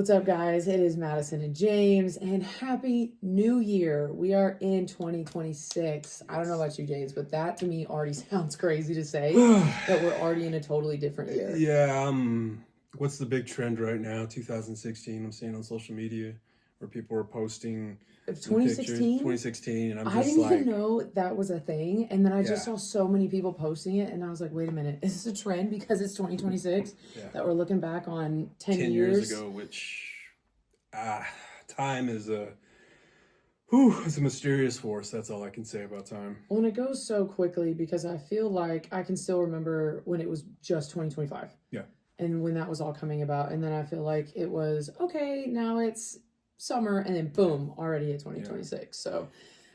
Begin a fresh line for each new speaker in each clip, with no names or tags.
What's up, guys? It is Madison and James, and Happy New Year. We are in 2026. I don't know about you, James, but that to me already sounds crazy to say that we're already in a totally different year.
Yeah, what's the big trend right now? 2016, I'm seeing on social media where people are posting
2016?
2016, and
I didn't even know that was a thing, and then I just saw so many people posting it, and I was like, wait a minute, is this a trend because it's 2026 that we're looking back on 10
years ago, which time is it's a mysterious force. That's all I can say about time.
Well, and it goes so quickly because I feel like I can still remember when it was just 2025.
Yeah.
And when that was all coming about, and then I feel like it was, okay, now it's summer, and then boom, already at 2026. Yeah. So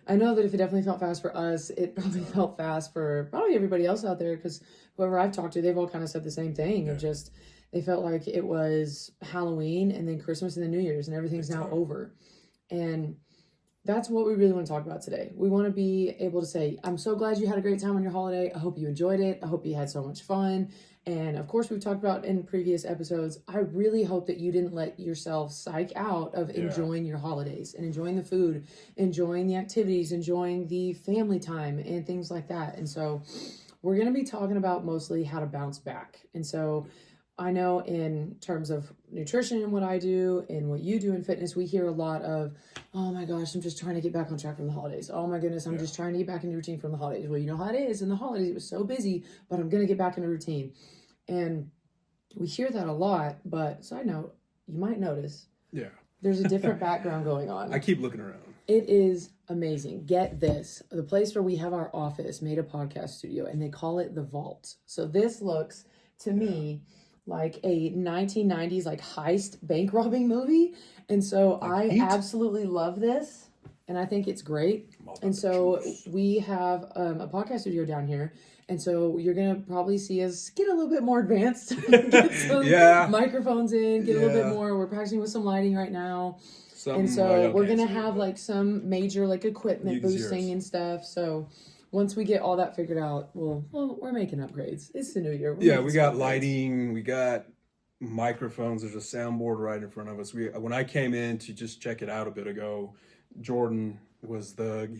I know that if it definitely felt fast for us, it probably felt fast for probably everybody else out there, because whoever I've talked to, they've all kind of said the same thing of just, they felt like it was Halloween and then Christmas and then New Year's and everything's now over. And that's what we really want to talk about today. We want to be able to say, I'm so glad you had a great time on your holiday. I hope you enjoyed it. I hope you had so much fun. And of course, we've talked about in previous episodes, I really hope that you didn't let yourself psych out of enjoying your holidays and enjoying the food, enjoying the activities, enjoying the family time and things like that. And so we're going to be talking about mostly how to bounce back. And so I know in terms of nutrition and what I do and what you do in fitness, we hear a lot of, oh my gosh, I'm just trying to get back on track from the holidays. Oh my goodness, I'm just trying to get back into routine from the holidays. Well, you know how it is in the holidays. It was so busy, but I'm going to get back into routine. And we hear that a lot, but side note, you might notice there's a different background going on.
I keep looking around.
It is amazing. Get this. The place where we have our office made a podcast studio, and they call it the Vault. So this looks, to me, like a 1990s like heist bank robbing movie. And so I absolutely love this, and I think it's great. And so we have a podcast studio down here. And so you're going to probably see us get a little bit more advanced, get some microphones in, get a little bit more. We're practicing with some lighting right now. And so we're going to have like some major like equipment boosting and stuff. So once we get all that figured out, we're making upgrades. It's the new year.
We got lighting, we got microphones. There's a soundboard right in front of us. When I came in to just check it out a bit ago, Jordan was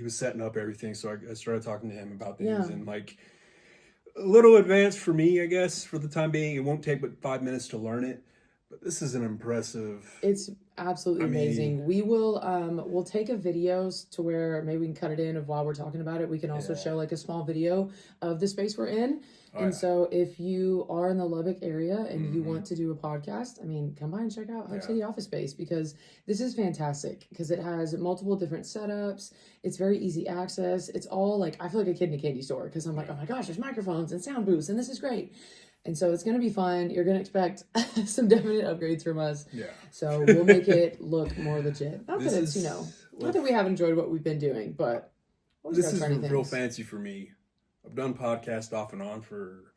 setting up everything. So I started talking to him about things and like a little advanced for me, I guess, for the time being. It won't take but 5 minutes to learn it. But this is an impressive.
It's absolutely amazing. We will we'll take a video to where maybe we can cut it in of while we're talking about it. We can also show like a small video of the space we're in. So if you are in the Lubbock area and you want to do a podcast, I mean, come by and check out Hub City Office Space, because this is fantastic because it has multiple different setups. It's very easy access. It's all like, I feel like a kid in a candy store because I'm like, oh my gosh, there's microphones and sound booths and this is great. And so it's going to be fun. You're going to expect some definite upgrades from us. Yeah. So we'll make it look more legit. Not that it's, not that we haven't enjoyed what we've been doing, but
this is real fancy for me. I've done podcasts off and on for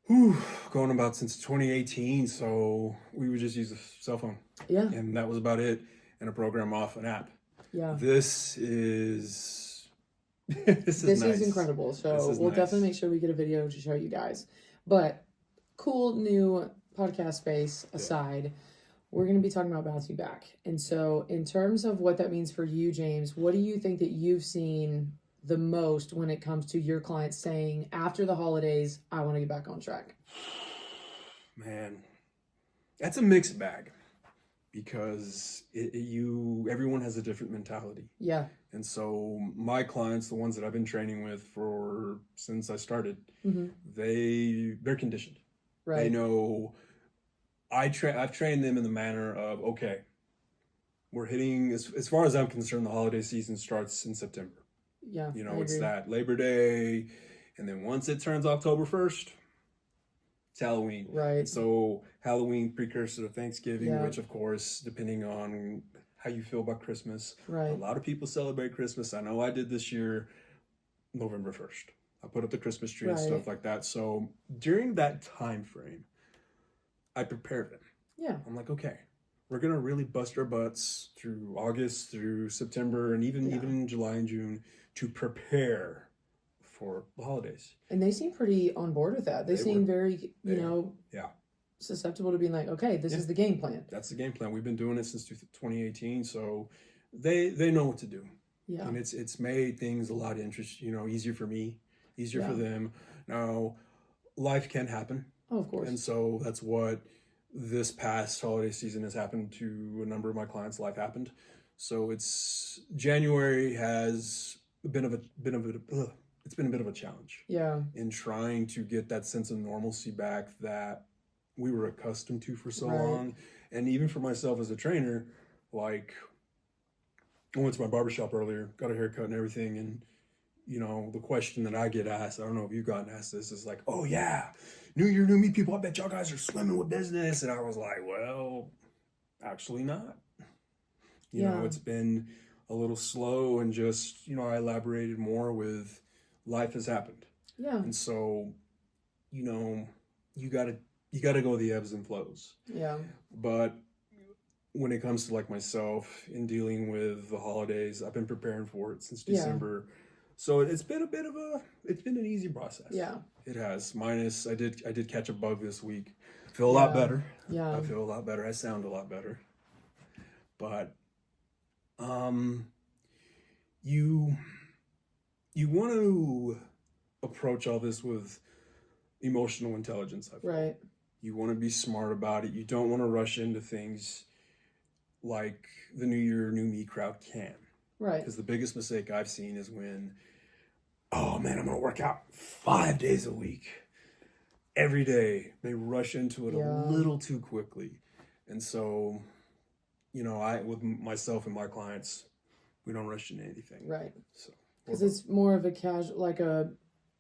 going about since 2018. So we would just use a cell phone. Yeah. And that was about it. And a program off an app. Yeah. This is nice.
Is incredible. So we'll definitely make sure we get a video to show you guys. But cool new podcast space aside, we're going to be talking about bouncing back. And so in terms of what that means for you, James, what do you think that you've seen the most when it comes to your clients saying, after the holidays, I want to get back on track?
Man, that's a mixed bag, because everyone has a different mentality. Yeah. And so my clients, the ones that I've been training with since I started, they're conditioned. Right. They know I've trained them in the manner of, okay, we're hitting, as far as I'm concerned, the holiday season starts in September. Yeah. It's that Labor Day. And then once it turns October 1st, it's Halloween. Right. So Halloween, precursor to Thanksgiving, which of course, depending on how you feel about Christmas. Right. A lot of people celebrate Christmas. I know I did this year, November 1st. I put up the Christmas tree and stuff like that. So during that time frame, I prepared them. Yeah. I'm like, okay, we're going to really bust our butts through August, through September, and even July and June to prepare for the holidays.
And they seem pretty on board with that. They seem very, susceptible to being like, okay, this is the game plan.
That's the game plan. We've been doing it since 2018, so they know what to do. Yeah. And it's made things a lot easier for me, easier for them. Now, life can happen.
Oh, of course.
And so that's what this past holiday season has happened to a number of my clients. Life happened. So January has been it's been a bit of a challenge.
Yeah.
In trying to get that sense of normalcy back that we were accustomed to for so long. And even for myself as a trainer, like, I went to my barbershop earlier, got a haircut and everything, and the question that I get asked, I don't know if you've gotten asked this, is like, oh yeah, new year, new me, people, I bet y'all guys are swimming with business. And I was like, well, actually not. You know, it's been a little slow, and just, I elaborated more with life has happened.
Yeah.
And so, you gotta go the ebbs and flows.
Yeah.
But when it comes to like myself in dealing with the holidays, I've been preparing for it since December. So it's been an easy process.
Yeah.
It has. Minus I did catch a bug this week. Feel a lot better.
Yeah.
I feel a lot better. I sound a lot better. But you want to approach all this with emotional intelligence, I feel.
Right.
You want to be smart about it. You don't want to rush into things like the New Year, New Me crowd can.
Right.
Because the biggest mistake I've seen is when, oh man, I'm going to work out 5 days a week. Every day. They rush into it a little too quickly. And so, with myself and my clients, we don't rush into anything.
Right.
So,
because it's more of a casual, like a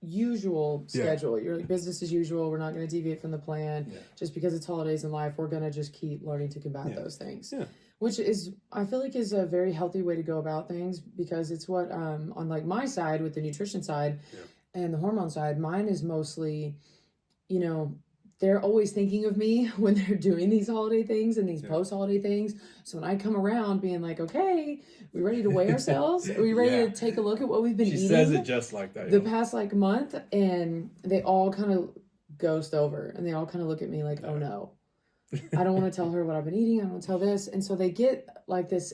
usual schedule. You're like, business as usual. We're not going to deviate from the plan. Just because it's holidays in life, we're going to just keep learning to combat those things. Yeah. Which I feel like is a very healthy way to go about things, because it's what, on like my side with the nutrition side and the hormone side, mine is mostly, they're always thinking of me when they're doing these holiday things and these post-holiday things. So when I come around being like, okay, we ready to weigh ourselves? Are we ready to take a look at what we've been eating?
She says it just like that.
The past like month, and they all kind of ghost over, and they all kind of look at me like, oh no, I don't want to tell her what I've been eating. I don't want to tell this. And so they get like this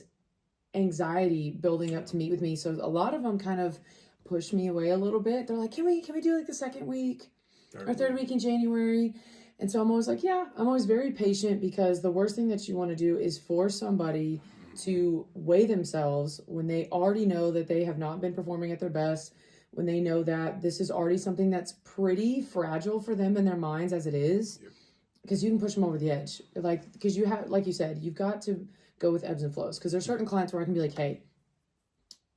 anxiety building up to meet with me. So a lot of them kind of push me away a little bit. They're like, can we do like the second week or third week in January? And so I'm always like, I'm always very patient, because the worst thing that you want to do is force somebody to weigh themselves when they already know that they have not been performing at their best, when they know that this is already something that's pretty fragile for them in their minds as it is, because you can push them over the edge. Like, because you have, like you said, you've got to go with ebbs and flows, because there's certain clients where I can be like, hey,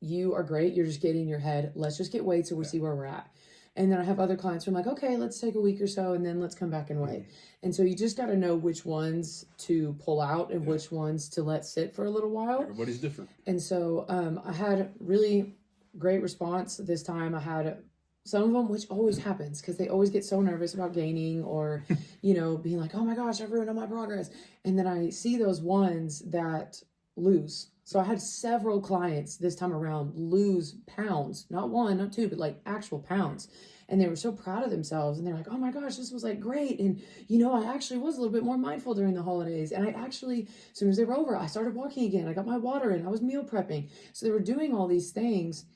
you are great. You're just getting in your head. Let's just get weighed so we see where we're at. And then I have other clients who I'm like, okay, let's take a week or so, and then let's come back and weigh. And so you just got to know which ones to pull out and which ones to let sit for a little while.
Everybody's different.
And so I had really great response this time. I had some of them, which always happens, because they always get so nervous about gaining or, being like, oh my gosh, I've ruined all my progress. And then I see those ones that lose. So I had several clients this time around lose pounds, not one, not two, but like actual pounds. And they were so proud of themselves, and they're like, oh my gosh, this was like great. And, I actually was a little bit more mindful during the holidays. And I actually, as soon as they were over, I started walking again. I got my water in. I was meal prepping. So they were doing all these things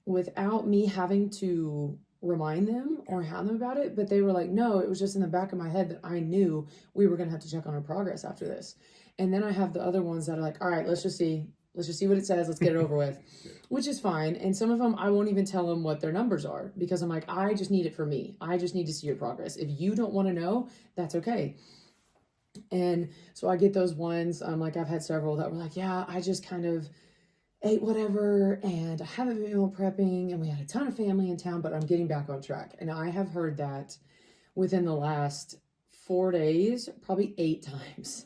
without me having to remind them or hound them about it. But they were like, no, it was just in the back of my head that I knew we were going to have to check on our progress after this. And then I have the other ones that are like, all right, let's just see what it says. Let's get it over with, which is fine. And some of them, I won't even tell them what their numbers are, because I'm like, I just need it for me. I just need to see your progress. If you don't want to know, that's okay. And so I get those ones. Like I've had several that were like, yeah, I just kind of ate whatever, and I haven't been meal prepping, and we had a ton of family in town, but I'm getting back on track. And I have heard that within the last 4 days, probably 8 times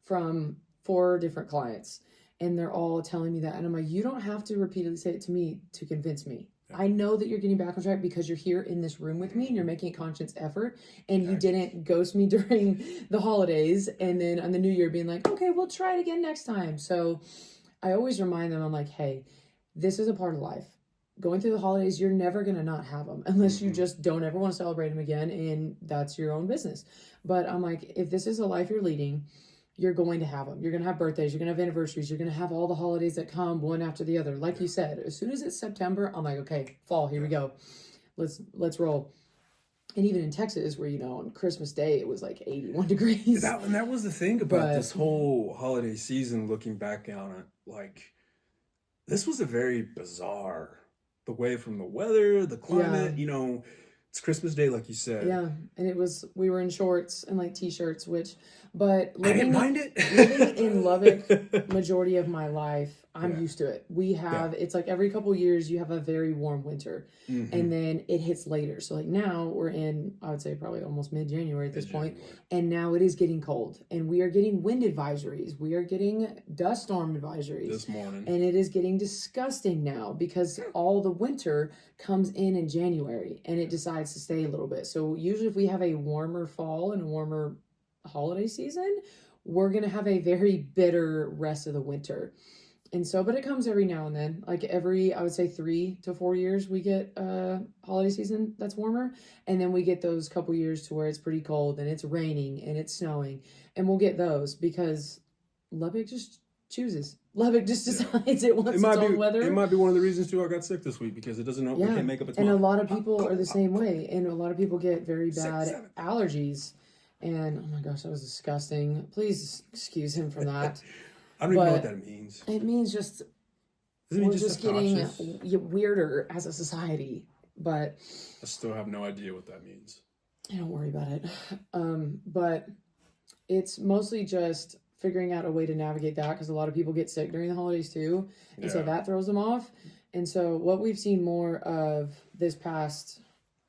from 4 different clients. And they're all telling me that. And I'm like, you don't have to repeatedly say it to me to convince me. I know that you're getting back on track because you're here in this room with me and you're making a conscious effort, and you didn't ghost me during the holidays and then on the new year being like, okay, we'll try it again next time. So I always remind them, I'm like, hey, this is a part of life. going through the holidays, you're never going to not have them unless you just don't ever want to celebrate them again, and that's your own business. But I'm like, if this is a life you're leading, you're going to have them. You're going to have birthdays. You're going to have anniversaries. You're going to have all the holidays that come one after the other. Like you said, as soon as it's September, I'm like, okay, fall, here we go. Let's roll. And even in Texas, where, on Christmas Day, it was like 81 degrees.
And that was the thing about this whole holiday season, looking back on it, like, this was a very bizarre, away from the weather, the climate, it's Christmas Day, like you said.
Yeah, and we were in shorts and like t-shirts, but
I didn't mind it.
Living in Lubbock, majority of my life, I'm used to it. We have, it's like every couple of years you have a very warm winter, and then it hits later. So like now we're in, I would say probably almost mid-January at this point, and now it is getting cold, and we are getting wind advisories. We are getting dust storm advisories
this morning,
and it is getting disgusting now because all the winter comes in January, and it decides to stay a little bit. So usually if we have a warmer fall and a warmer holiday season, we're going to have a very bitter rest of the winter. And so, but it comes every now and then, like I would say 3 to 4 years, we get a holiday season that's warmer. And then we get those couple years to where it's pretty cold and it's raining and it's snowing, and we'll get those because Lubbock just chooses. Lubbock just decides it wants its own weather.
It might be one of the reasons too I got sick this week, because it doesn't know, it can't make up its mind.
And a lot of people are the same way. And a lot of people get very bad allergies. And oh my gosh, that was disgusting. Please excuse him for that.
I don't even know what that means.
It means we're just getting weirder as a society. But
I still have no idea what that means.
Don't worry about it. But it's mostly just figuring out a way to navigate that, because a lot of people get sick during the holidays too. And so that throws them off. And so what we've seen more of this past,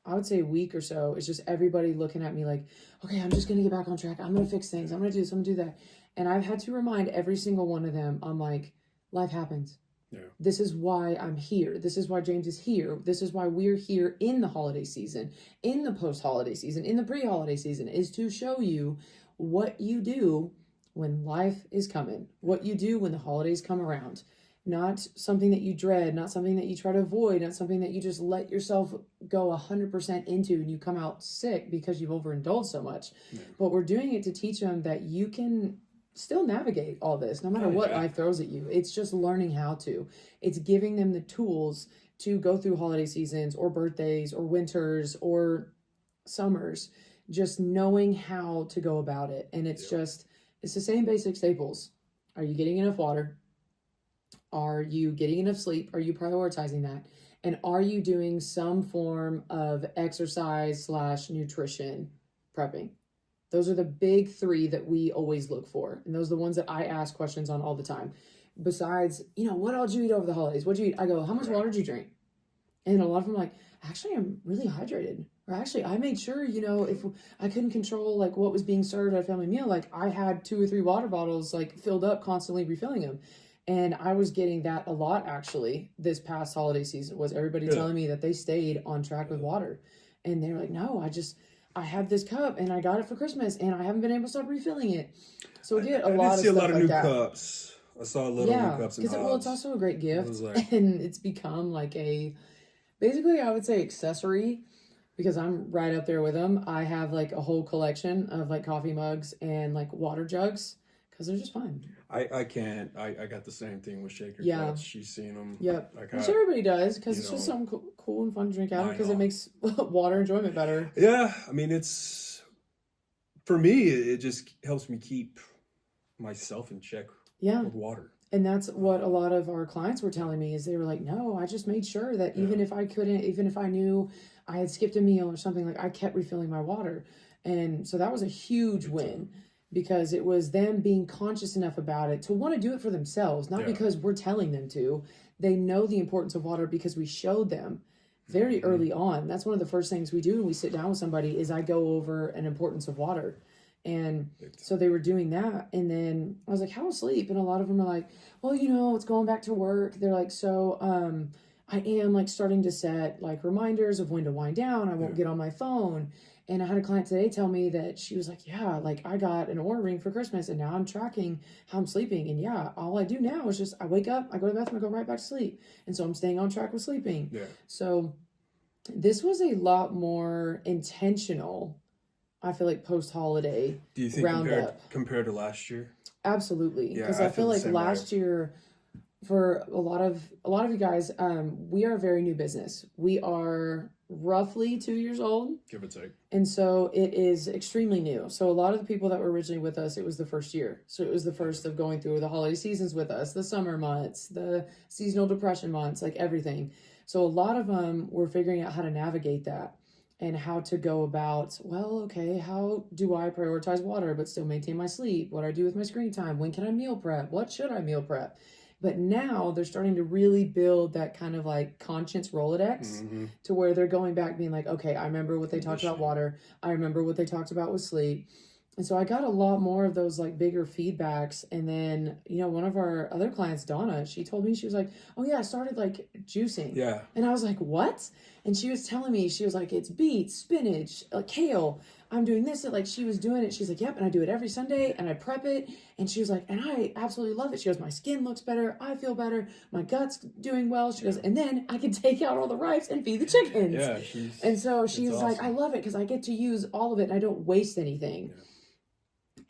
I would say, week or so, is just everybody looking at me like, okay, I'm just going to get back on track. I'm going to fix things. I'm going to do this. I'm going to do that. And I've had to remind every single one of them, I'm like, life happens.
Yeah.
This is why I'm here. This is why James is here. This is why we're here in the holiday season, in the post-holiday season, in the pre-holiday season, is to show you what you do when life is coming, what you do when the holidays come around. Not something that you dread, not something that you try to avoid, not something that you just let yourself go 100% into and you come out sick because you've overindulged so much. Yeah. But we're doing it to teach them that you can still navigate all this, no matter what life throws at you. It's just learning how to. It's giving them the tools to go through holiday seasons or birthdays or winters or summers, just knowing how to go about it. And it's it's the same basic staples. Are you getting enough water? Are you getting enough sleep? Are you prioritizing that? And are you doing some form of exercise / nutrition prepping? Those are the big 3 that we always look for. And those are the ones that I ask questions on all the time. Besides, what all did you eat over the holidays? What did you eat? I go, how much water did you drink? And a lot of them are like, actually, I'm really hydrated. Or actually, I made sure, if I couldn't control like what was being served at a family meal, like I had 2 or 3 water bottles like filled up, constantly refilling them. And I was getting that a lot actually this past holiday season, was everybody telling me that they stayed on track with water. And they're like, no, I have this cup and I got it for Christmas and I haven't been able to stop refilling it. So we get a lot of stuff like that.
I did see a lot of new cups. I saw a little new cups in the
because it's also a great gift, and it's become like basically I would say accessory, because I'm right up there with them. I have like a whole collection of like coffee mugs and like water jugs, because they're just fun.
I can't. I got the same thing with shaker cups. She's seen them.
Yep. Which everybody does, because it's just something cool and fun to drink out of, because it makes water enjoyment better.
Yeah. I mean, for me, it just helps me keep myself in check with water.
And that's what a lot of our clients were telling me, is they were like, no, I just made sure that even if I knew I had skipped a meal or something, like I kept refilling my water. And so that was a huge win, because it was them being conscious enough about it to want to do it for themselves, not because we're telling them to. They know the importance of water because we showed them very early on. That's one of the first things we do when we sit down with somebody, is I go over an importance of water. And so they were doing that. And then I was like, how was sleep? And a lot of them are like, well, it's going back to work. They're like, so I am like starting to set like reminders of when to wind down. I won't get on my phone. And I had a client today tell me that she was like, yeah, like I got an Oura ring for Christmas and now I'm tracking how I'm sleeping. And yeah, all I do now is just I wake up, I go to the bathroom, I go right back to sleep. And so I'm staying on track with sleeping.
Yeah.
So this was a lot more intentional, I feel like, post-holiday.
Do you think compared to last year?
Absolutely. Because I feel like last year, for a lot of you guys, we are a very new business. We are roughly 2 years old,
give or take,
and so it is extremely new. So a lot of the people that were originally with us, it was the first year, so it was the first of going through the holiday seasons with us, the summer months, the seasonal depression months, like everything. So a lot of them were figuring out how to navigate that and how to go about, well, okay, how do I prioritize water but still maintain my sleep? What do I do with my screen time? When can I meal prep? What should I meal prep? But now they're starting to really build that kind of like conscience Rolodex to where they're going back being like, okay, I remember what they talked about water. I remember what they talked about with sleep. And so I got a lot more of those like bigger feedbacks. And then, you know, one of our other clients, Donna, she told me, she was like, oh yeah, I started like juicing.
Yeah.
And I was like, what? And she was telling me, she was like, it's beets, spinach, kale. I'm doing this. Like she was doing it. She's like, yep. And I do it every Sunday and I prep it. And she was like, and I absolutely love it. She goes, my skin looks better. I feel better. My gut's doing well. She goes, and then I can take out all the rice and feed the chickens.
Yeah.
And so she was like, I love it because I get to use all of it and I don't waste anything. Yeah.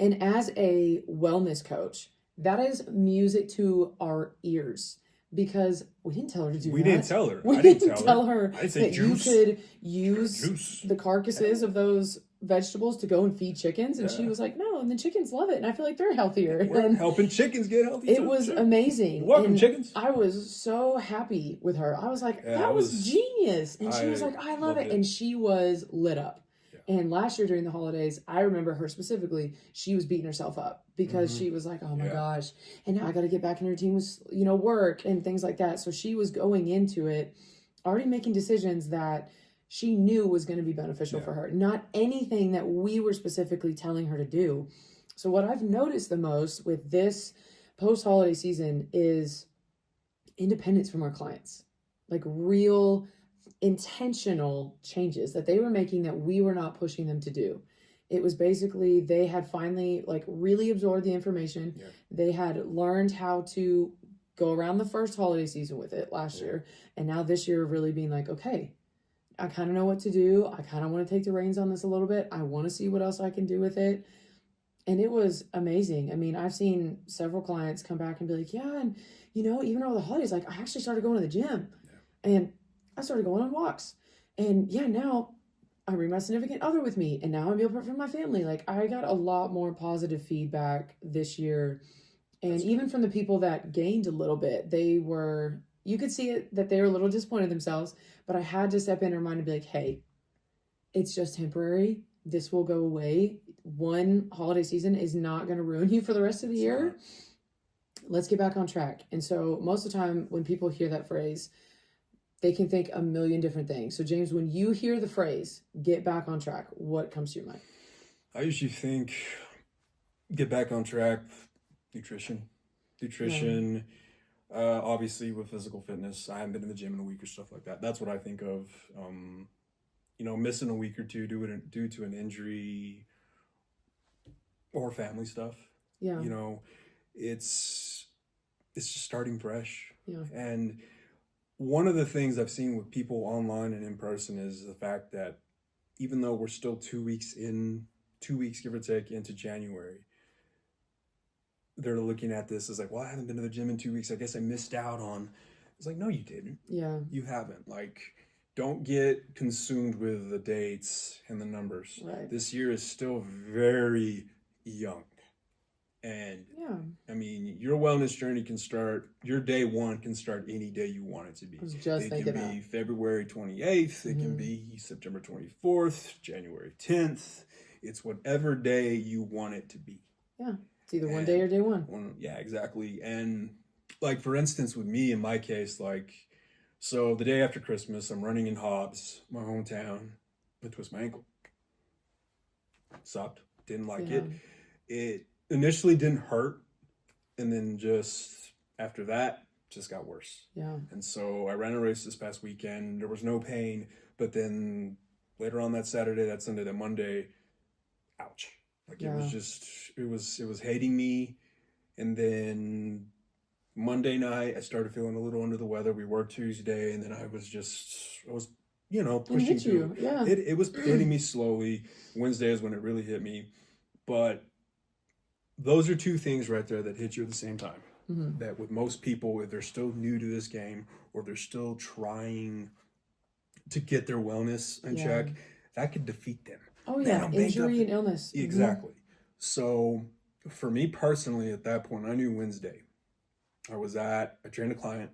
And as a wellness coach, that is music to our ears because we didn't tell her to do that.
We didn't tell her.
We didn't tell her
that
juice. You could use the carcasses of those vegetables to go and feed chickens. And she was like, no, and the chickens love it. And I feel like they're healthier.
We're helping chickens get healthy.
It was amazing.
Welcome, chickens.
I was so happy with her. I was like, that was genius. And she was like, I love it. And she was lit up. And last year during the holidays, I remember her specifically, she was beating herself up because she was like, oh my gosh. And now I got to get back in routine with, you know, work and things like that. So she was going into it already making decisions that she knew was going to be beneficial for her. Not anything that we were specifically telling her to do. So what I've noticed the most with this post-holiday season is independence from our clients. Like real intentional changes that they were making that we were not pushing them to do. It was basically they had finally like really absorbed the information. Yeah. They had learned how to go around the first holiday season with it last year. And now this year really being like, okay, I kind of know what to do. I kind of want to take the reins on this a little bit. I want to see what else I can do with it. And it was amazing. I mean, I've seen several clients come back and be like, yeah, and you know, even over the holidays, like I actually started going to the gym and I started going on walks. And yeah, now I bring my significant other with me and now I'm meal prep for my family. Like I got a lot more positive feedback this year. And even from the people that gained a little bit, they were, you could see it that they were a little disappointed themselves, but I had to step in and remind and be like, hey, it's just temporary. This will go away. One holiday season is not going to ruin you for the rest of the year. Let's get back on track. And so most of the time when people hear that phrase, they can think a million different things. So James, when you hear the phrase, get back on track, what comes to your mind?
I usually think get back on track, nutrition. Obviously with physical fitness, I haven't been in the gym in a week or stuff like that. That's what I think of. You know, missing a week or two due to an injury or family stuff. Yeah. You know, it's just starting fresh. Yeah. And one of the things I've seen with people online and in person is the fact that even though we're still 2 weeks give or take into January, they're looking at this as like, well, I haven't been to the gym in 2 weeks. I guess I missed out on. It's like, no, you didn't. Yeah. You haven't. Like, don't get consumed with the dates and the numbers. Right. This year is still very young. And I mean, your wellness journey can start, your day one can start any day you want it to be. It can be February 28th. It can be September 24th, January 10th. It's whatever day you want it to be.
Yeah. It's either one day or day one.
Yeah, exactly. And like, for instance, with me, in my case, like, so the day after Christmas, I'm running in Hobbs, my hometown. I twist my ankle. Sucked. Didn't like it. It initially didn't hurt. And then just after that, just got worse.
Yeah.
And so I ran a race this past weekend. There was no pain, but then later on that Saturday, that Sunday, that Monday, ouch. Like it was just, it was hating me. And then Monday night, I started feeling a little under the weather. We worked Tuesday, and then I was, you know, pushing through.
Yeah.
It was hitting me slowly. Wednesday is when it really hit me. But those are two things right there that hit you at the same time. Mm-hmm. That with most people, if they're still new to this game or they're still trying to get their wellness in check, that could defeat them.
Oh, yeah. Man, injury and illness.
Exactly. Mm-hmm. So for me personally, at that point, I knew Wednesday. I trained a client,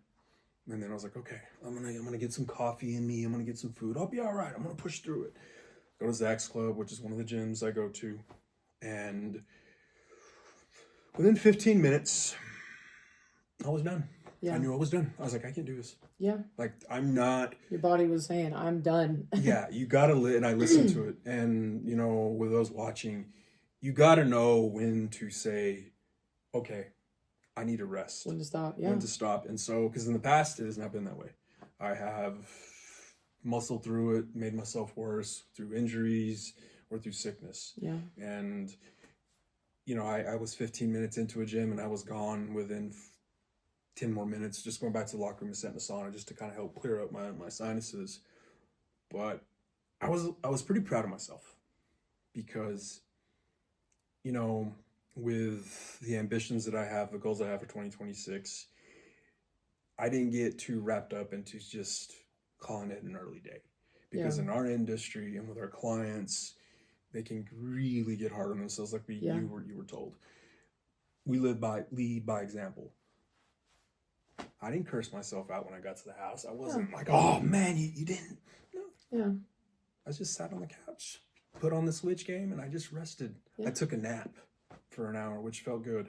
and then I was like, okay, I'm gonna get some coffee in me. I'm gonna get some food. I'll be all right. I'm gonna push through it. Go to Zach's Club, which is one of the gyms I go to, and within 15 minutes, I was done. Yeah. I knew I was done. I was like, I can't do this.
Yeah.
Like, I'm not.
Your body was saying, I'm done.
Yeah, you gotta and I listened to it, and you know, with those watching, you gotta know when to say, okay, I need to rest.
When to stop, yeah.
When to stop. And so, because in the past, it has not been that way. I have muscled through it, made myself worse through injuries or through sickness. Yeah. And, you know, I was 15 minutes into a gym and I was gone within 10 more minutes, just going back to the locker room and sitting in the sauna just to kind of help clear up my sinuses. But I was pretty proud of myself because, you know, with the ambitions that I have, the goals I have for 2026, I didn't get too wrapped up into just calling it an early day. Because in our industry and with our clients, they can really get hard on themselves like you were told. We lead by example. I didn't curse myself out when I got to the house. I wasn't like, oh man, you didn't. No. Yeah. I just sat on the couch, put on the Switch game, and I just rested. Yeah. I took a nap for an hour, which felt good.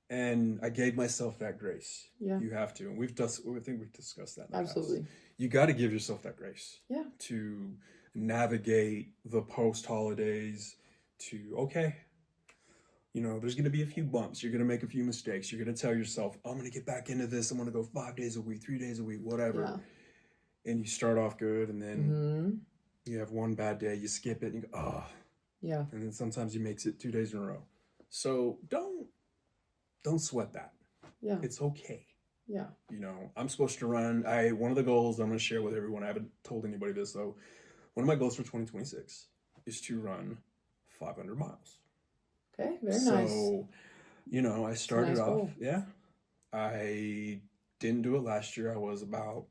And I gave myself that grace. Yeah. You have to. And I think we've discussed that in the
Absolutely.
past. You got to give yourself that grace.
Yeah.
To navigate the post-holidays to, okay, you know, there's going to be a few bumps. You're going to make a few mistakes. You're going to tell yourself, I'm going to get back into this. I'm going to go 5 days a week, 3 days a week, whatever. Yeah. And you start off good, and then you have one bad day, you skip it, and you go, oh. Yeah. And then sometimes you make it 2 days in a row. So don't sweat that. Yeah. It's okay. Yeah. You know, I'm supposed to run. One of the goals I'm going to share with everyone, I haven't told anybody this though. One of my goals for 2026 is to run 500 miles.
Okay, very nice.
So, you know, I started off. Goal. Yeah. I didn't do it last year. I was about,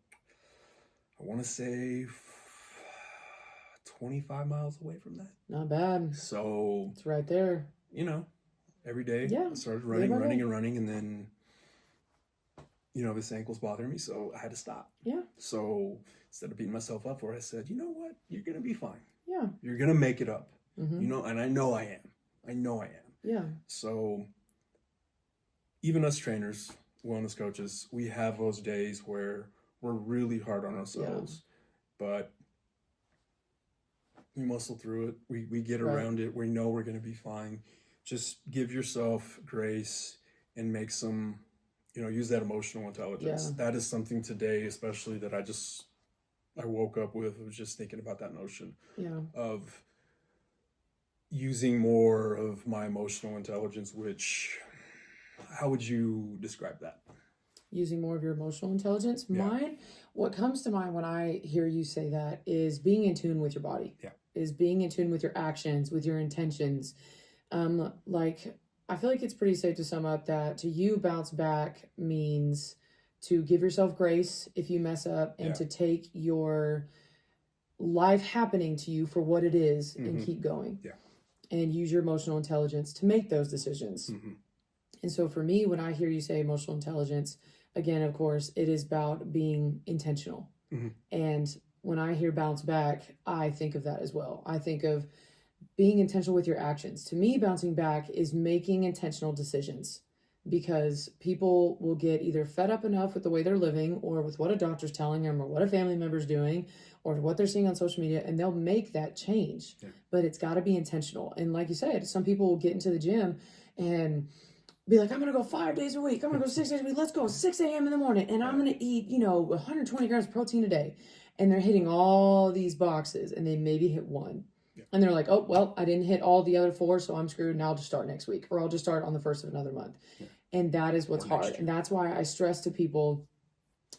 I want to say 25 miles away from that.
Not bad.
So
it's right there.
You know, every day I started running, and then, you know, this ankle's bothering me, so I had to stop. Yeah. So instead of beating myself up for it, I said, you know what? You're going to be fine. Yeah. You're going to make it up. Mm-hmm. You know, and I know I am. Yeah. So even us trainers, wellness coaches, we have those days where we're really hard on ourselves, but we muscle through it. We get around it. We know we're going to be fine. Just give yourself grace and make some, you know, use that emotional intelligence. Yeah. That is something today, especially that I woke up with. I was just thinking about that notion of using more of my emotional intelligence, which, how would you describe that?
Using more of your emotional intelligence? Yeah. Mine, what comes to mind when I hear you say that is being in tune with your body. Yeah. Is being in tune with your actions, with your intentions. Like, I feel like it's pretty safe to sum up that to you, bounce back means to give yourself grace if you mess up and to take your life happening to you for what it is and keep going. Yeah. And use your emotional intelligence to make those decisions. Mm-hmm. And so for me, when I hear you say emotional intelligence, again, of course, it is about being intentional. Mm-hmm. And when I hear bounce back, I think of that as well. I think of being intentional with your actions. To me, bouncing back is making intentional decisions, because people will get either fed up enough with the way they're living or with what a doctor's telling them or what a family member's doing or what they're seeing on social media, and they'll make that change. Yeah. But it's got to be intentional. And like you said, some people will get into the gym and be like, I'm going to go 5 days a week. I'm going to go 6 days a week. Let's go 6 a.m. in the morning. And I'm going to eat, 120 grams of protein a day. And they're hitting all these boxes and they maybe hit one. Yeah. And they're like, oh, well, I didn't hit all the other 4, so I'm screwed. And I'll just start next week, or I'll just start on the first of another month. Yeah. And that is what's hard. And that's why I stress to people,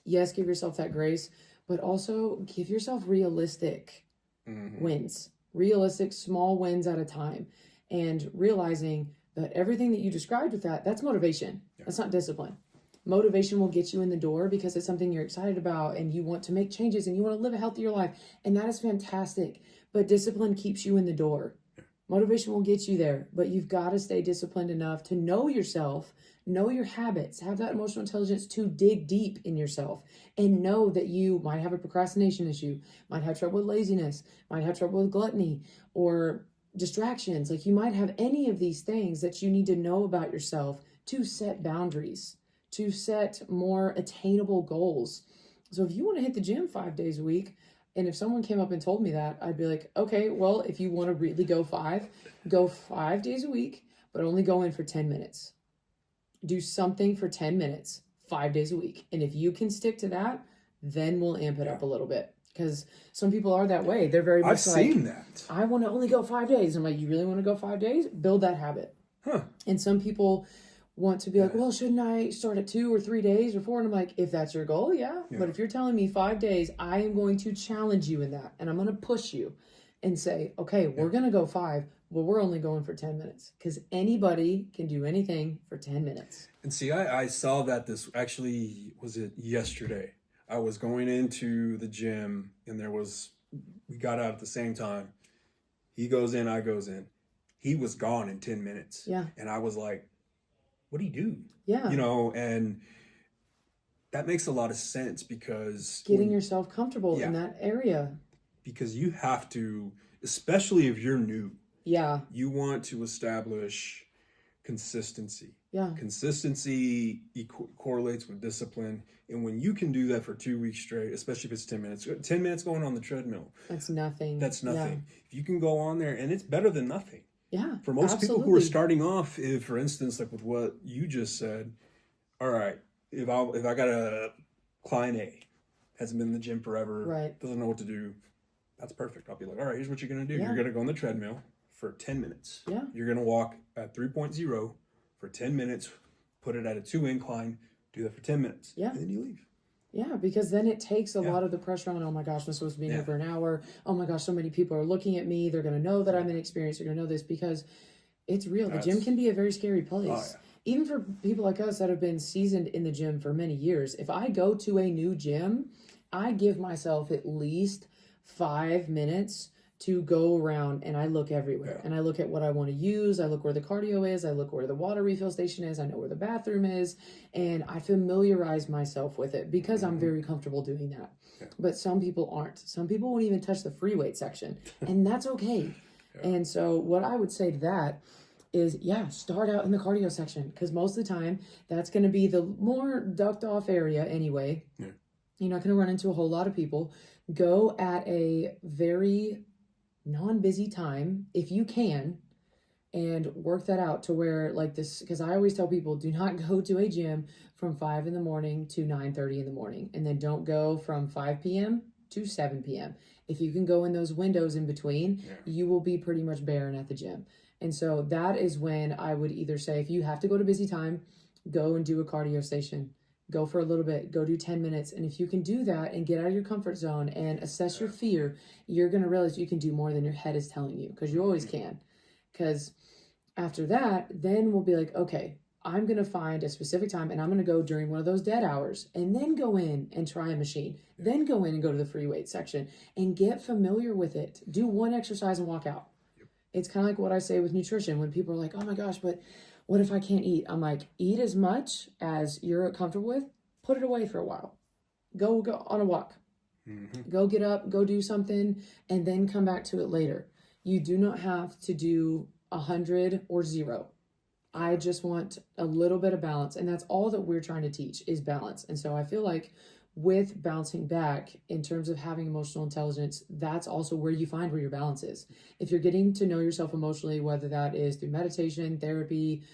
yes, give yourself that grace, but also give yourself realistic wins, realistic small wins at a time, and realizing that everything that you described with that's motivation. Yeah. That's not discipline. Motivation will get you in the door because it's something you're excited about and you want to make changes and you want to live a healthier life. And that is fantastic. But discipline keeps you in the door. Yeah. Motivation will get you there, but you've got to stay disciplined enough to know yourself, know your habits, have that emotional intelligence to dig deep in yourself and know that you might have a procrastination issue, might have trouble with laziness, might have trouble with gluttony or distractions. Like, you might have any of these things that you need to know about yourself to set boundaries, to set more attainable goals. So if you want to hit the gym 5 days a week, and if someone came up and told me that, I'd be like, okay, well, if you want to really go 5 days a week, but only go in for 10 minutes. Do something for 10 minutes, 5 days a week. And if you can stick to that, then we'll amp it up a little bit. Because some people are that way. They're very much
I've seen that.
I want to only go 5 days. I'm like, you really want to go 5 days? Build that habit. Huh. And some people want to be like, well, shouldn't I start at 2 or 3 days or 4? And I'm like, if that's your goal, yeah. But if you're telling me 5 days, I am going to challenge you in that. And I'm going to push you and say, okay, we're going to go 5. Well, we're only going for 10 minutes. Because anybody can do anything for 10 minutes.
And see, I saw that was it yesterday? I was going into the gym and we got out at the same time. He goes in, I goes in. He was gone in 10 minutes.
Yeah.
And I was like, what do you do?
Yeah.
And that makes a lot of sense because
getting yourself comfortable in that area. Because
you have to, especially if you're new.
Yeah.
You want to establish consistency.
Yeah.
Consistency correlates with discipline. And when you can do that for 2 weeks straight, especially if it's 10 minutes going on the treadmill.
That's nothing.
Yeah. If you can go on there, and it's better than nothing.
Yeah.
For most people who are starting off, if, for instance, like with what you just said, all right, if I got a client A, hasn't been in the gym forever,
right,
doesn't know what to do, that's perfect. I'll be like, all right, here's what you're going to do. Yeah. You're going to go on the treadmill for 10 minutes.
Yeah.
You're going to walk at 3.0 for 10 minutes, put it at a 2 incline, do that for 10 minutes.
Yeah.
And then you leave.
Yeah, because then it takes a lot of the pressure on, oh my gosh, I'm supposed to be in here for an hour. Oh my gosh, so many people are looking at me. They're going to know that I'm inexperienced. They're going to know this, because it's real. The gym can be a very scary place. Oh, yeah. Even for people like us that have been seasoned in the gym for many years. If I go to a new gym, I give myself at least 5 minutes to go around and I look everywhere. And I look at what I want to use. I look where the cardio is. I look where the water refill station is. I know where the bathroom is. And I familiarize myself with it because I'm very comfortable doing that. Yeah. But some people aren't. Some people won't even touch the free weight section. And that's okay. Yeah. And so what I would say to that is, start out in the cardio section. Because most of the time, that's going to be the more ducked off area anyway. Yeah. You're not going to run into a whole lot of people. Go at a very non-busy time if you can, and work that out to where, like this, because I always tell people, do not go to a gym from 5 in the morning to 9:30 in the morning, and then don't go from 5 p.m. to 7 p.m. If you can go in those windows in between, you will be pretty much barren at the gym. And so that is when I would either say, if you have to go to busy time, go and do a cardio station. Go for a little bit, go do 10 minutes. And if you can do that and get out of your comfort zone and assess your fear, you're going to realize you can do more than your head is telling you, because you always can. Because after that, then we'll be like, okay, I'm going to find a specific time and I'm going to go during one of those dead hours, and then go in and try a machine, then go in and go to the free weight section and get familiar with it. Do one exercise and walk out. It's kind of like what I say with nutrition when people are like, oh my gosh, but what if I can't eat? I'm like, eat as much as you're comfortable with, put it away for a while. Go on a walk. Mm-hmm. Go get up, go do something, and then come back to it later. You do not have to do 100 or 0. I just want a little bit of balance. And that's all that we're trying to teach is balance. And so I feel like with bouncing back in terms of having emotional intelligence, that's also where you find where your balance is. If you're getting to know yourself emotionally, whether that is through meditation, therapy,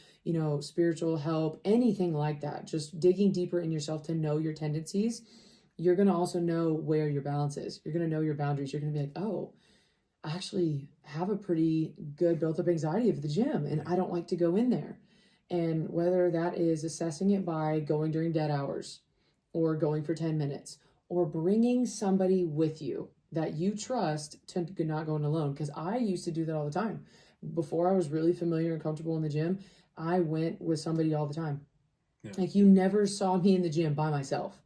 spiritual help, anything like that, just digging deeper in yourself to know your tendencies, you're going to also know where your balance is. You're going to know your boundaries. You're going to be like, oh, I actually have a pretty good built up anxiety of the gym and I don't like to go in there. And whether that is assessing it by going during dead hours or going for 10 minutes or bringing somebody with you that you trust to not going alone. Because I used to do that all the time. Before I was really familiar and comfortable in the gym, I went with somebody all the time. Yeah. Like you never saw me in the gym by myself.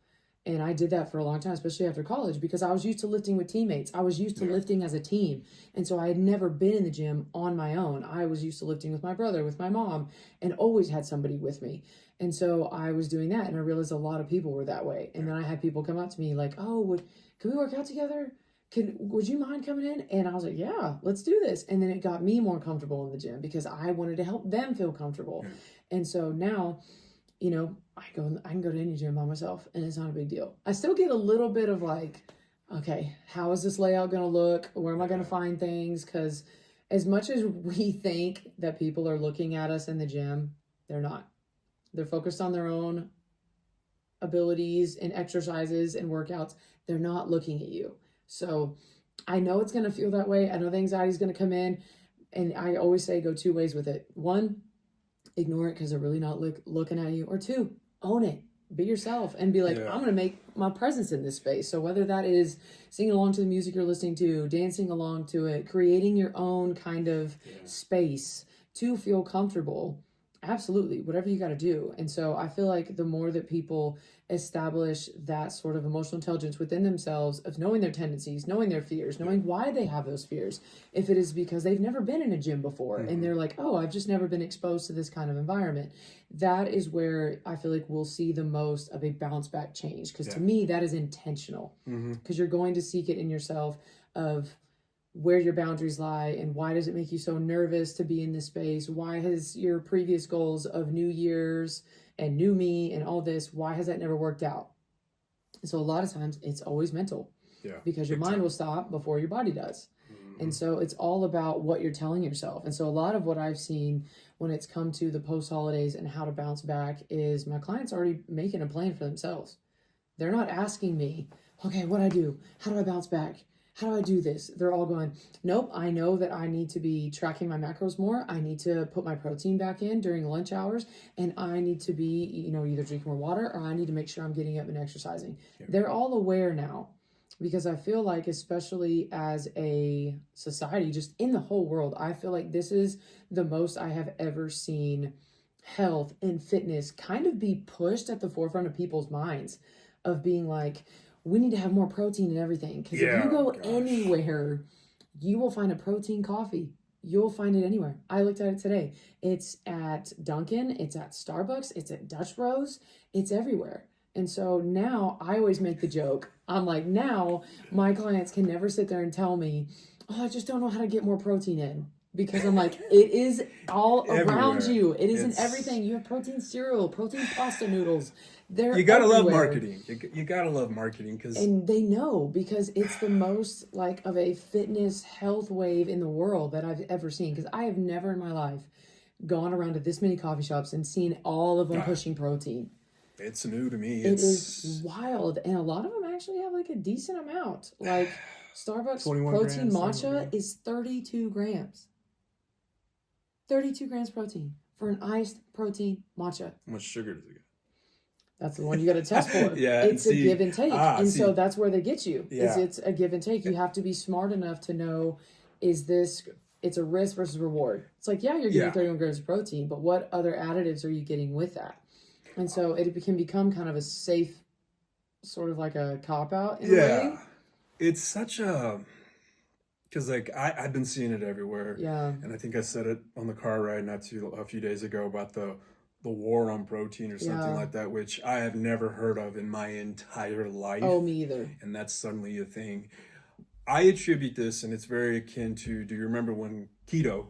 And I did that for a long time, especially after college, because I was used to lifting with teammates. I was used to lifting as a team. And so I had never been in the gym on my own. I was used to lifting with my brother, with my mom, and always had somebody with me. And so I was doing that. And I realized a lot of people were that way. And then I had people come up to me like, oh, can we work out together? Would you mind coming in? And I was like, yeah, let's do this. And then it got me more comfortable in the gym because I wanted to help them feel comfortable. Yeah. And so now, I can go to any gym by myself and it's not a big deal. I still get a little bit of like, okay, how is this layout going to look? Where am I going to find things? Because as much as we think that people are looking at us in the gym, they're not. They're focused on their own abilities and exercises and workouts. They're not looking at you. So I know it's going to feel that way. I know the anxiety is going to come in. And I always say go two ways with it. One, ignore it because they're really not looking at you. Or two, own it. Be yourself and be like, I'm going to make my presence in this space. So whether that is singing along to the music you're listening to, dancing along to it, creating your own kind of space to feel comfortable, absolutely, whatever you got to do. And so I feel like the more that people establish that sort of emotional intelligence within themselves of knowing their tendencies, knowing their fears, knowing why they have those fears, if it is because they've never been in a gym before and they're like, oh, I've just never been exposed to this kind of environment, that is where I feel like we'll see the most of a bounce back change. Because to me, that is intentional because you're going to seek it in yourself of where your boundaries lie and why does it make you so nervous to be in this space? Why has your previous goals of New Year's and new me and all this, why has that never worked out? And so a lot of times it's always mental because your mind will stop before your body does. And so it's all about what you're telling yourself. And so a lot of what I've seen when it's come to the post holidays and how to bounce back is my clients already making a plan for themselves. They're not asking me, okay, what do I do? How do I bounce back? How do I do this? They're all going, nope, I know that I need to be tracking my macros more. I need to put my protein back in during lunch hours. And I need to be, either drinking more water or I need to make sure I'm getting up and exercising. Yeah. They're all aware now because I feel like, especially as a society, just in the whole world, I feel like this is the most I have ever seen health and fitness kind of be pushed at the forefront of people's minds of being like, we need to have more protein in everything. Because if you go anywhere, you will find a protein coffee. You'll find it anywhere. I looked at it today. It's at Dunkin', it's at Starbucks, it's at Dutch Bros, it's everywhere. And so now I always make the joke. I'm like, now my clients can never sit there and tell me, oh, I just don't know how to get more protein in. Because I'm like, it is all around you. It is in everything. You have protein cereal, protein pasta noodles.
You gotta love marketing. You gotta love marketing
and they know because it's the most like of a fitness health wave in the world that I've ever seen. Because I have never in my life gone around to this many coffee shops and seen all of them pushing protein.
It's new to me.
It is wild, and a lot of them actually have like a decent amount. Like Starbucks protein matcha is 32 grams. 32 grams protein for an iced protein matcha.
How much sugar does it get?
That's the one you got to test for. It's a give and take. So that's where they get you. It's a give and take. You have to be smart enough to know, it's a risk versus reward. It's like, you're getting 31 grams of protein, but what other additives are you getting with that? And so it can become kind of a safe, sort of like a cop-out in a way.
It's such a... Because I've been seeing it everywhere. Yeah. And I think I said it on the car ride a few days ago about the war on protein or something like that, which I have never heard of in my entire life.
Oh, me either.
And that's suddenly a thing. I attribute this, and it's very akin to, do you remember when keto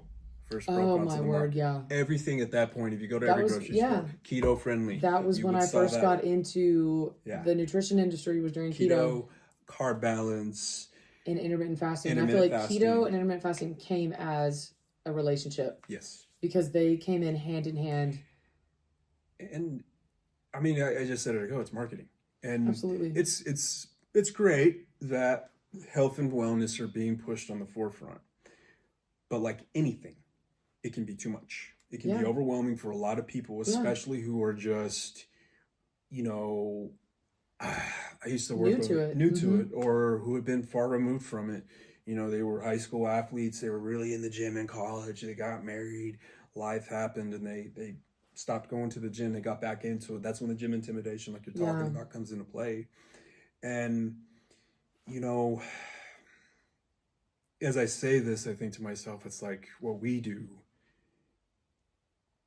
first broke onto the market? Yeah. Everything at that point, if you go to every grocery store, keto friendly.
That was when I first got into the nutrition industry, was during keto.
Carb balance.
And intermittent fasting. I feel like keto and intermittent fasting came as a relationship.
Yes.
Because they came in hand,
And I mean, I just said it ago, it's marketing. And
absolutely,
it's great that health and wellness are being pushed on the forefront. But like anything, it can be too much. It can be overwhelming for a lot of people, especially who are just, you know, I used to work new to it, or who had been far removed from it. You know, they were high school athletes. They were really in the gym in college. They got married. Life happened, and they stopped going to the gym. They got back into it. That's when the gym intimidation, like you're talking about, comes into play. And, you know, as I say this, I think to myself, it's like what we do.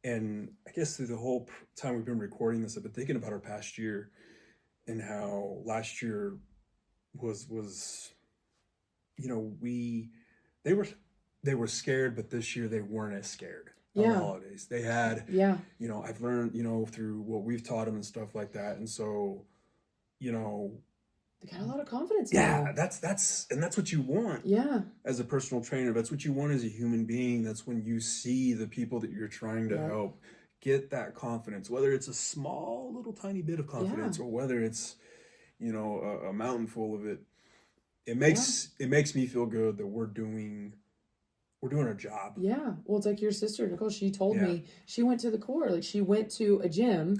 And I guess through the whole time we've been recording this, I've been thinking about our past year and how last year was you know, they were scared, but this year they weren't as scared on the holidays. They had, you know, I've learned, you know, through what we've taught them and stuff like that. And so, you know,
they got a lot of confidence now.
That's what you want. As a personal trainer, that's what you want as a human being. That's when you see the people that you're trying to help get that confidence, whether it's a small little tiny bit of confidence or whether it's, you know, a mountain full of it. It makes me feel good that we're doing our job.
Yeah. Well, it's like your sister, Nicole, she told me she went to the core. Like she went to a gym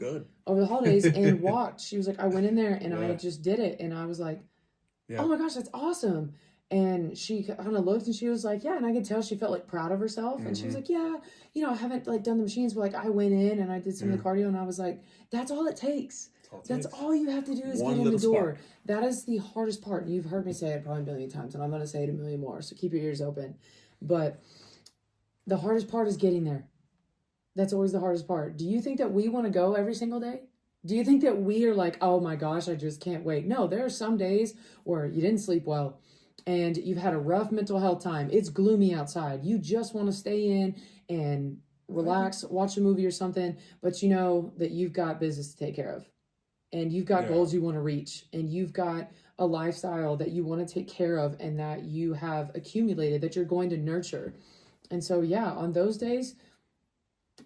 over the holidays and walked. She was like, I went in there and I just did it. And I was like, oh my gosh, that's awesome. And she kind of looked and she was like, and I could tell she felt like proud of herself. And she was like, you know, I haven't like done the machines, but like I went in and I did some of the cardio and I was like, that's all it takes. That's all you have to do is get in the door. Spark. That is the hardest part. You've heard me say it probably a million times, and I'm going to say it a million more, so keep your ears open. But the hardest part is getting there. That's always the hardest part. Do you think that we want to go every single day? Do you think that we are like, oh my gosh, I just can't wait? No, there are some days where you didn't sleep well, and you've had a rough mental health time. It's gloomy outside. You just want to stay in and relax, watch a movie or something, but you know that you've got business to take care of. And you've got goals you want to reach, and you've got a lifestyle that you want to take care of and that you have accumulated that you're going to nurture. And so, on those days,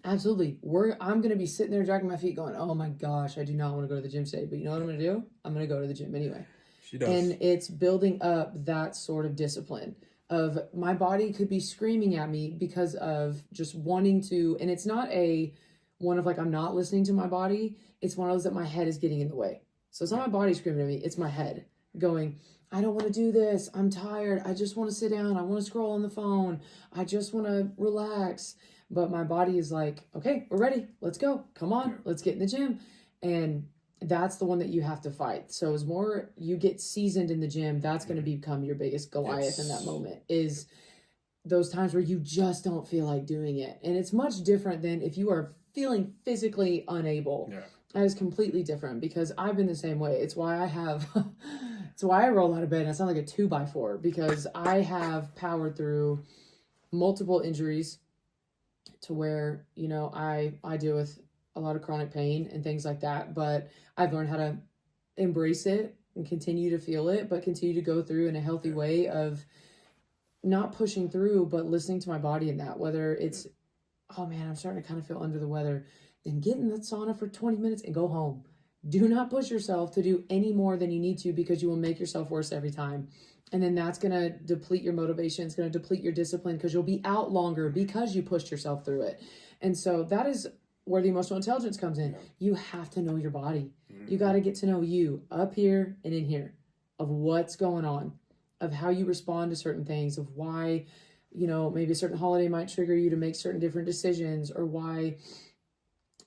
absolutely, I'm going to be sitting there dragging my feet going, oh my gosh, I do not want to go to the gym today. But you know what I'm going to do? I'm going to go to the gym anyway.
She does.
And it's building up that sort of discipline of my body could be screaming at me because of just wanting to, and it's not one of like, I'm not listening to my body. It's one of those that my head is getting in the way. So it's not my body screaming at me. It's my head going, I don't want to do this. I'm tired. I just want to sit down. I want to scroll on the phone. I just want to relax. But my body is like, okay, we're ready. Let's go. Come on. Let's get in the gym. And that's the one that you have to fight. So as more you get seasoned in the gym, that's going to become your biggest Goliath in that moment, is those times where you just don't feel like doing it. And it's much different than if you are feeling physically unable. That is completely different, because I've been the same way. It's why it's why I roll out of bed and I sound like a 2x4, because I have powered through multiple injuries to where, you know, I deal with a lot of chronic pain and things like that, but I've learned how to embrace it and continue to feel it, but continue to go through in a healthy way of not pushing through, but listening to my body in that, whether it's, oh man, I'm starting to kind of feel under the weather, then get in the sauna for 20 minutes and go home. Do not push yourself to do any more than you need to, because you will make yourself worse every time. And then that's going to deplete your motivation. It's going to deplete your discipline, because you'll be out longer because you pushed yourself through it. And so that is where the emotional intelligence comes in. You have to know your body. You got to get to know you up here and in here, of what's going on, of how you respond to certain things, of why, you know, maybe a certain holiday might trigger you to make certain different decisions, or why,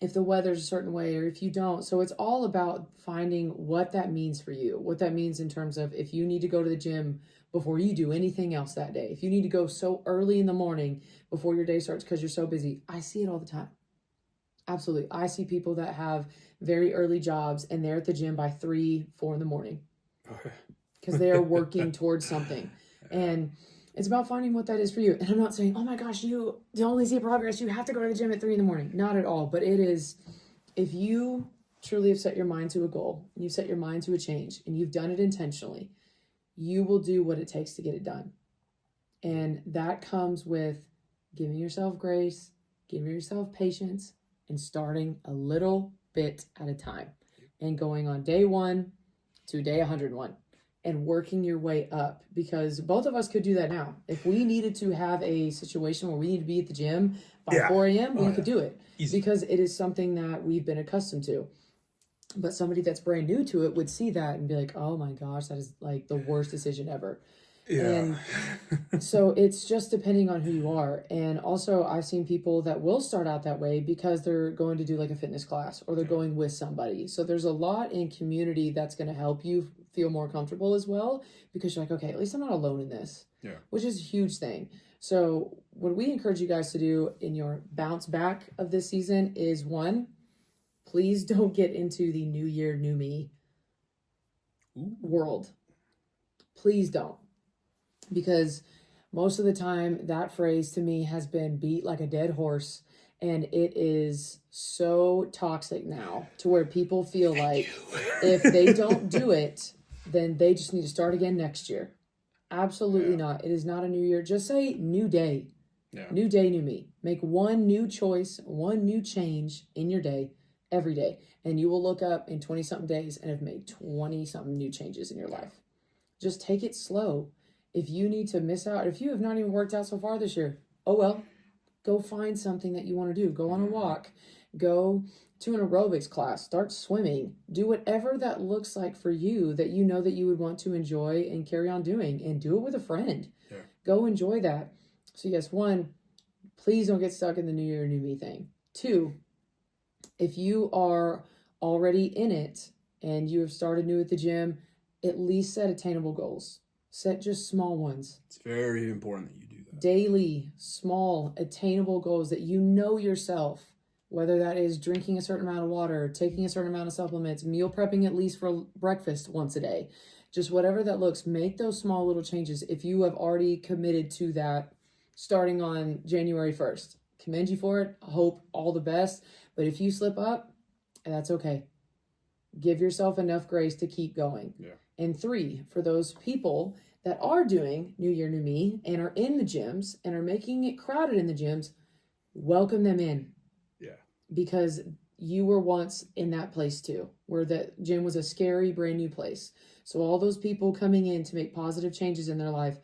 if the weather's a certain way or if you don't. So it's all about finding what that means for you, what that means in terms of if you need to go to the gym before you do anything else that day, if you need to go so early in the morning before your day starts because you're so busy. I see it all the time. Absolutely. I see people that have very early jobs and they're at the gym by 3, 4 in the morning because they are working towards something. And it's about finding what that is for you. And I'm not saying, oh my gosh, you to only see progress, you have to go to the gym at 3 in the morning. Not at all. But it is, if you truly have set your mind to a goal, and you've set your mind to a change, and you've done it intentionally, you will do what it takes to get it done. And that comes with giving yourself grace, giving yourself patience, and starting a little bit at a time and going on day 1 to day 101 and working your way up, because both of us could do that now. If we needed to have a situation where we need to be at the gym by 4 a.m., we could do it. Easy. Because it is something that we've been accustomed to. But somebody that's brand new to it would see that and be like, oh my gosh, that is like the worst decision ever. Yeah. And so it's just depending on who you are. And also I've seen people that will start out that way because they're going to do like a fitness class or they're going with somebody. So there's a lot in community that's going to help you feel more comfortable as well, because you're like, okay, at least I'm not alone in this, which is a huge thing. So what we encourage you guys to do in your bounce back of this season is, 1, please don't get into the new year, new me world. Please don't. Because most of the time that phrase to me has been beat like a dead horse, and it is so toxic now to where people feel like if they don't do it, then they just need to start again next year. Absolutely not. It is not a new year. Just say new day. New day, new me. Make one new choice, one new change in your day every day, and you will look up in 20-something days and have made 20-something new changes in your life. Just take it slow. If you need to miss out, if you have not even worked out so far this year, oh well, go find something that you want to do. Go on a walk, go to an aerobics class, start swimming, do whatever that looks like for you that you know that you would want to enjoy and carry on doing, and do it with a friend. Go enjoy that. So yes, 1, please don't get stuck in the new year, new me thing. 2, if you are already in it and you have started new at the gym, at least set attainable goals. Set just small ones.
It's very important that you do that.
Daily, small, attainable goals that you know yourself, whether that is drinking a certain amount of water, taking a certain amount of supplements, meal prepping at least for breakfast once a day, just whatever that looks, make those small little changes. If you have already committed to that starting on January 1st, commend you for it. I hope all the best. But if you slip up, that's okay. Give yourself enough grace to keep going. And 3, for those people that are doing New Year, New Me and are in the gyms and are making it crowded in the gyms, welcome them in. Because you were once in that place too, where the gym was a scary, brand new place. So all those people coming in to make positive changes in their life,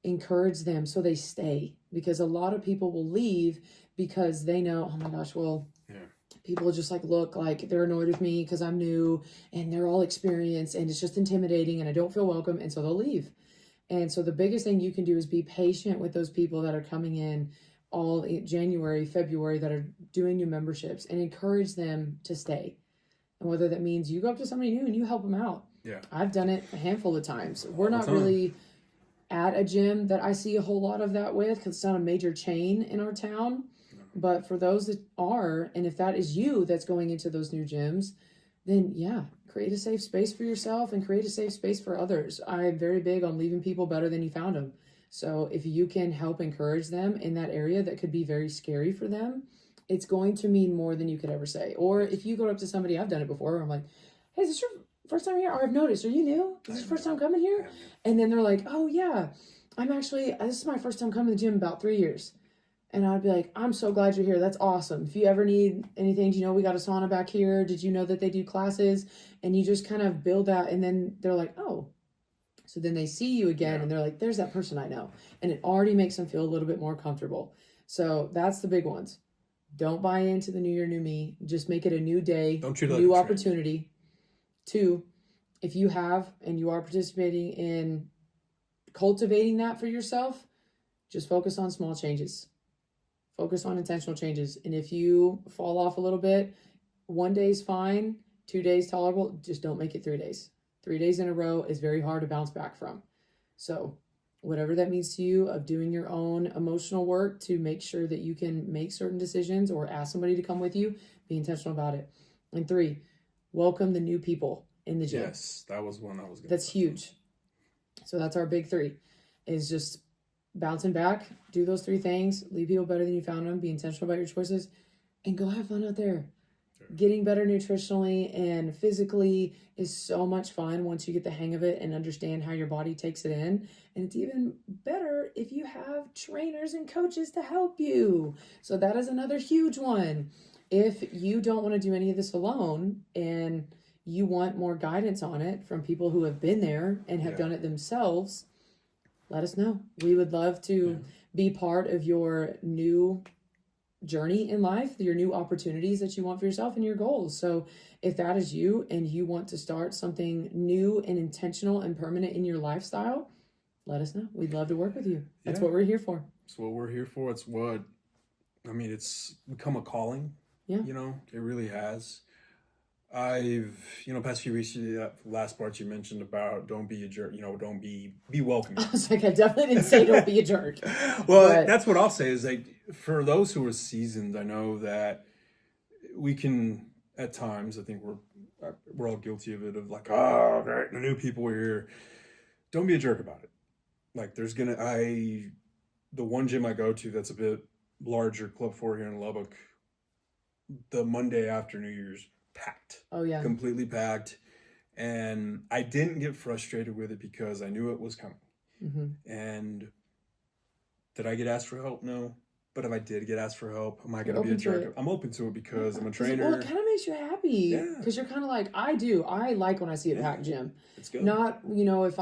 encourage them so they stay. Because a lot of people will leave because they know, oh my gosh, well, people just like look like they're annoyed with me because I'm new and they're all experienced and it's just intimidating and I don't feel welcome, and so they'll leave. And so the biggest thing you can do is be patient with those people that are coming in all in January, February, that are doing new memberships, and encourage them to stay. And whether that means you go up to somebody new and you help them out. I've done it a handful of times. We're not really at a gym that I see a whole lot of that with, because it's not a major chain in our town. But for those that are, and if that is you that's going into those new gyms, then create a safe space for yourself and create a safe space for others. I'm very big on leaving people better than you found them. So if you can help encourage them in that area that could be very scary for them, it's going to mean more than you could ever say. Or if you go up to somebody, I've done it before, where I'm like, hey, is this your first time here? Or I've noticed, are you new? Is this your first time coming here? And then they're like, oh yeah, this is my first time coming to the gym in about 3 years. And I'd be like, I'm so glad you're here. That's awesome. If you ever need anything, do you know we got a sauna back here? Did you know that they do classes? And you just kind of build that. And then they're like, oh. So then they see you again and they're like, there's that person I know. And it already makes them feel a little bit more comfortable. So that's the big ones. Don't buy into the new year, new me. Just make it a new day,
don't treat it
new
like
opportunity. 2, if you have and you are participating in cultivating that for yourself, just focus on small changes. Focus on intentional changes. And if you fall off a little bit, 1 day is fine, 2 days tolerable. Just don't make it 3 days. 3 days in a row is very hard to bounce back from. So whatever that means to you, of doing your own emotional work to make sure that you can make certain decisions or ask somebody to come with you, be intentional about it. And 3, welcome the new people in the gym.
Yes, that was one I was going to
That's huge. So that's our big 3, is just bouncing back, do those 3 things, leave people better than you found them, be intentional about your choices, and go have fun out there. Getting better nutritionally and physically is so much fun once you get the hang of it and understand how your body takes it in. And it's even better if you have trainers and coaches to help you. So that is another huge one. if you don't want to do any of this alone and you want more guidance on it from people who have been there and have done it themselves, let us know. We would love to be part of your new journey in life, your new opportunities that you want for yourself and your goals. So if that is you and you want to start something new and intentional and permanent in your lifestyle, let us know. We'd love to work with you. That's what we're here for.
It's what we're here for. It's what, I mean, it's become a calling. Yeah. You know, it really has. I've, past few weeks, last part you mentioned about don't be a jerk, don't be welcoming.
I was like, I definitely didn't say don't be a jerk.
Well, that's what I'll say is like, for those who are seasoned, I know that we can, at times, I think we're all guilty of it, of like, oh, great, the new people are here. Don't be a jerk about it. Like the one gym I go to that's a bit larger, Club 4 here in Lubbock, the Monday after New Year's, packed.
Oh yeah.
Completely packed. And I didn't get frustrated with it because I knew it was coming. Mm-hmm. And did I get asked for help? No. But if I did get asked for help, am I going to be a jerk? I'm open to it because I'm a trainer.
Well, it kind of makes you happy. Yeah. Because you're kind of like, I do. I like when I see a packed gym.
It's good.
Not, if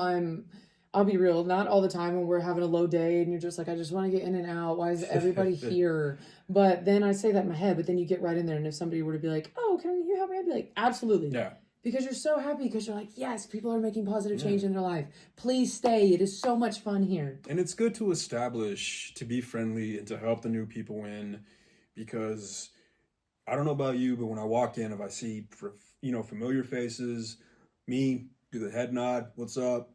I'll be real, not all the time when we're having a low day and you're just like, I just want to get in and out. Why is everybody here? But then I say that in my head, but then you get right in there. And if somebody were to be like, oh, can you help me? I'd be like, absolutely.
Yeah.
Because you're so happy because you're like, yes, people are making positive change in their life. Please stay. It is so much fun here.
And it's good to establish, to be friendly and to help the new people in, because I don't know about you, but when I walk in, if I see, familiar faces, me, do the head nod, what's up?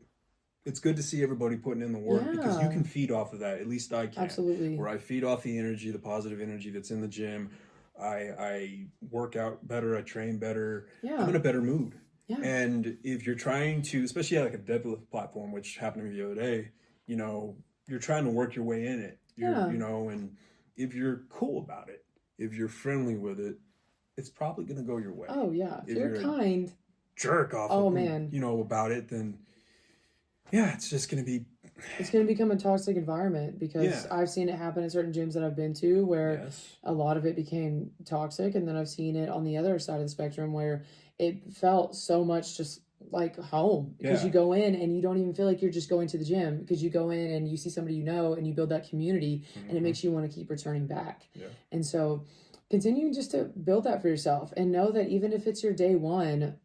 It's good to see everybody putting in the work because you can feed off of that. At least I can.
Absolutely.
Where I feed off the energy, the positive energy that's in the gym. I work out better. I train better. Yeah. I'm in a better mood. Yeah. And if you're trying to, especially like a deadlift platform, which happened to me the other day, you're trying to work your way in it. And if you're cool about it, if you're friendly with it, it's probably going to go your way.
Oh, yeah. If you're kind.
Jerk off.
Oh, man.
About it, then... Yeah, it's just going to be...
It's going to become a toxic environment because I've seen it happen in certain gyms that I've been to where a lot of it became toxic. And then I've seen it on the other side of the spectrum where it felt so much just like home. Because you go in and you don't even feel like you're just going to the gym. Because you go in and you see somebody and you build that community and it makes you want to keep returning back. Yeah. And so continue just to build that for yourself and know that even if it's your day one,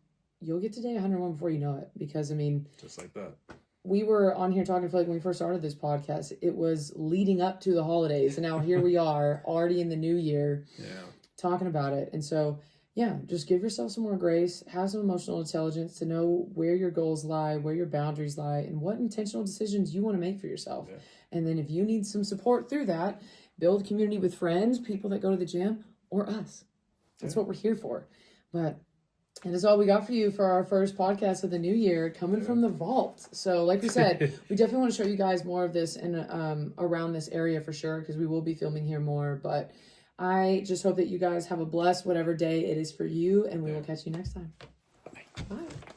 you'll get to day 101 before you know it. Because,
just like that.
We were on here talking, when we first started this podcast, it was leading up to the holidays. And now here we are already in the new year talking about it. And so, just give yourself some more grace, have some emotional intelligence to know where your goals lie, where your boundaries lie, and what intentional decisions you want to make for yourself. Yeah. And then if you need some support through that, build community with friends, people that go to the gym, or us. That's what we're here for. But... and that's all we got for you for our first podcast of the new year, coming from the vault. So like we said, we definitely want to show you guys more of this in around this area for sure, because we will be filming here more. But I just hope that you guys have a blessed whatever day it is for you, and we will catch you next time. Bye. Bye.